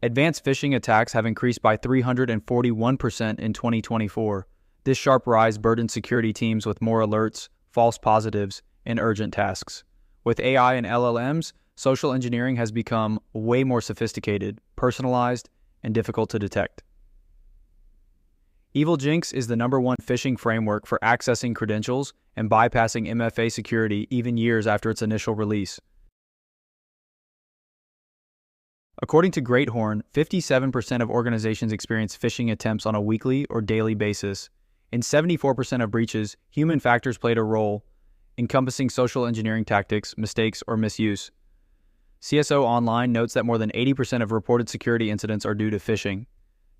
Advanced phishing attacks have increased by 341% in 2024. This sharp rise burdened security teams with more alerts, false positives, and urgent tasks. With AI and LLMs, social engineering has become way more sophisticated, personalized, and difficult to detect. EvilJinx is the #1 phishing framework for accessing credentials and bypassing MFA security even years after its initial release. According to Great Horn, 57% of organizations experience phishing attempts on a weekly or daily basis. In 74% of breaches, human factors played a role, encompassing social engineering tactics, mistakes, or misuse. CSO Online notes that more than 80% of reported security incidents are due to phishing.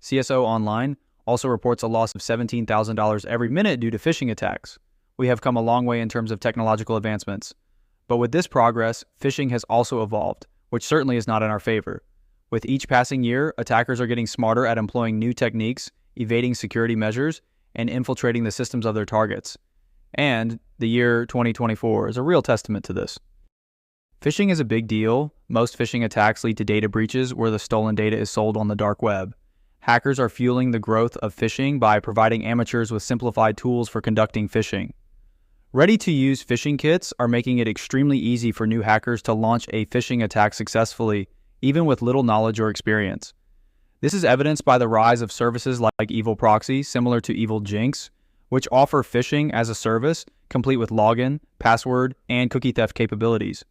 CSO Online also reports a loss of $17,000 every minute due to phishing attacks. We have come a long way in terms of technological advancements. But with this progress, phishing has also evolved, which certainly is not in our favor. With each passing year, attackers are getting smarter at employing new techniques, evading security measures, and infiltrating the systems of their targets. And the year 2024 is a real testament to this. Phishing is a big deal. Most phishing attacks lead to data breaches where the stolen data is sold on the dark web. Hackers are fueling the growth of phishing by providing amateurs with simplified tools for conducting phishing. Ready-to-use phishing kits are making it extremely easy for new hackers to launch a phishing attack successfully, even with little knowledge or experience. This is evidenced by the rise of services like Evil Proxy, similar to EvilJinx, which offer phishing as a service, complete with login, password, and cookie theft capabilities.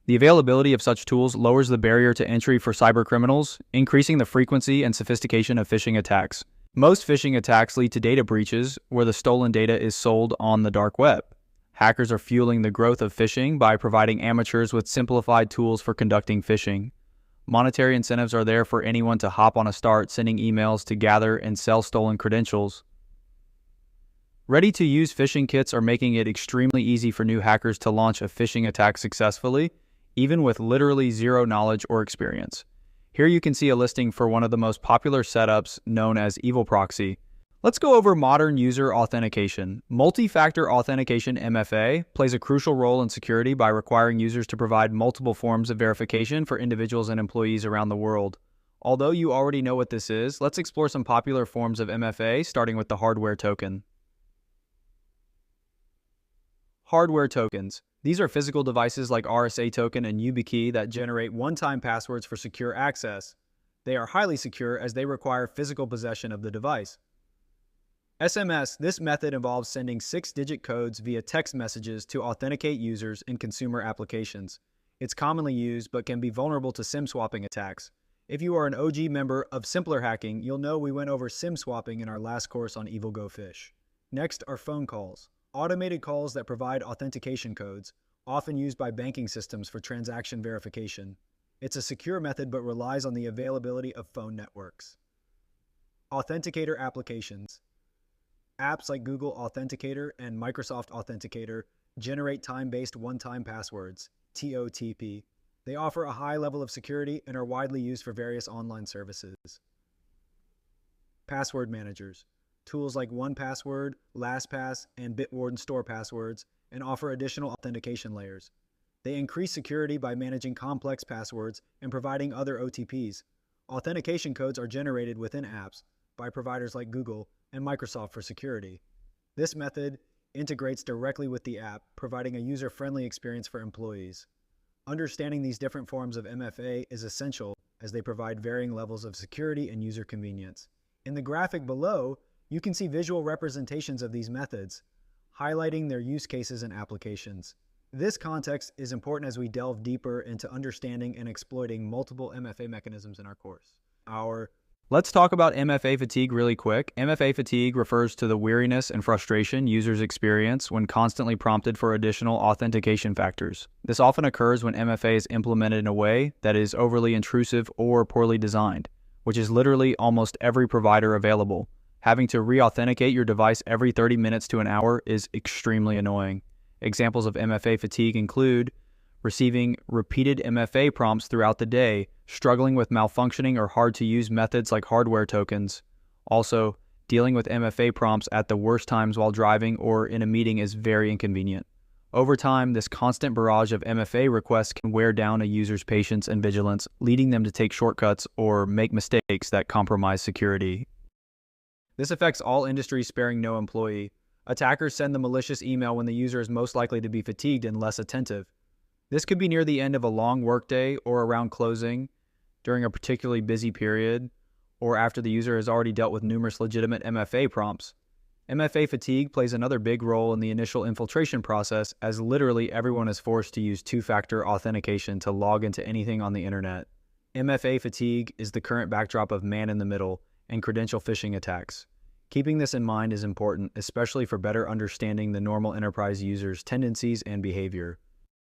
The availability of such tools lowers the barrier to entry for cybercriminals, increasing the frequency and sophistication of phishing attacks. Most phishing attacks lead to data breaches where the stolen data is sold on the dark web. Hackers are fueling the growth of phishing by providing amateurs with simplified tools for conducting phishing. Monetary incentives are there for anyone to hop on a start sending emails to gather and sell stolen credentials. Ready-to-use phishing kits are making it extremely easy for new hackers to launch a phishing attack successfully, even with literally zero knowledge or experience. Here you can see a listing for one of the most popular setups known as Evil Proxy. Let's go over modern user authentication. Multi-factor authentication (MFA) plays a crucial role in security by requiring users to provide multiple forms of verification for individuals and employees around the world. Although you already know what this is, let's explore some popular forms of MFA, starting with the hardware token. Hardware tokens. These are physical devices like RSA token and YubiKey that generate one-time passwords for secure access. They are highly secure as they require physical possession of the device. SMS. This method involves sending 6-digit codes via text messages to authenticate users in consumer applications. It's commonly used but can be vulnerable to SIM swapping attacks. If you are an OG member of Simpler Hacking, you'll know we went over SIM swapping in our last course on Evil Go Fish. Next are phone calls. Automated calls that provide authentication codes, often used by banking systems for transaction verification. It's a secure method but relies on the availability of phone networks. Authenticator applications. Apps like Google Authenticator and Microsoft Authenticator generate time-based one-time passwords, TOTP. They offer a high level of security and are widely used for various online services. Password managers. Tools like 1Password, LastPass, and Bitwarden store passwords and offer additional authentication layers. They increase security by managing complex passwords and providing other OTPs. Authentication codes are generated within apps by providers like Google and Microsoft for security. This method integrates directly with the app, providing a user-friendly experience for employees. Understanding these different forms of MFA is essential as they provide varying levels of security and user convenience. In the graphic below, you can see visual representations of these methods, highlighting their use cases and applications. This context is important as we delve deeper into understanding and exploiting multiple MFA mechanisms in our course. Let's talk about MFA fatigue really quick. MFA fatigue refers to the weariness and frustration users experience when constantly prompted for additional authentication factors. This often occurs when MFA is implemented in a way that is overly intrusive or poorly designed, which is literally almost every provider available. Having to re-authenticate your device every 30 minutes to an hour is extremely annoying. Examples of MFA fatigue include receiving repeated MFA prompts throughout the day, struggling with malfunctioning or hard-to-use methods like hardware tokens. Also, dealing with MFA prompts at the worst times while driving or in a meeting is very inconvenient. Over time, this constant barrage of MFA requests can wear down a user's patience and vigilance, leading them to take shortcuts or make mistakes that compromise security. This affects all industries, sparing no employee. Attackers send the malicious email when the user is most likely to be fatigued and less attentive. This could be near the end of a long workday or around closing, during a particularly busy period, or after the user has already dealt with numerous legitimate MFA prompts. MFA fatigue plays another big role in the initial infiltration process, as literally everyone is forced to use two-factor authentication to log into anything on the internet. MFA fatigue is the current backdrop of man-in-the-middle and credential phishing attacks. Keeping this in mind is important, especially for better understanding the normal enterprise user's tendencies and behavior.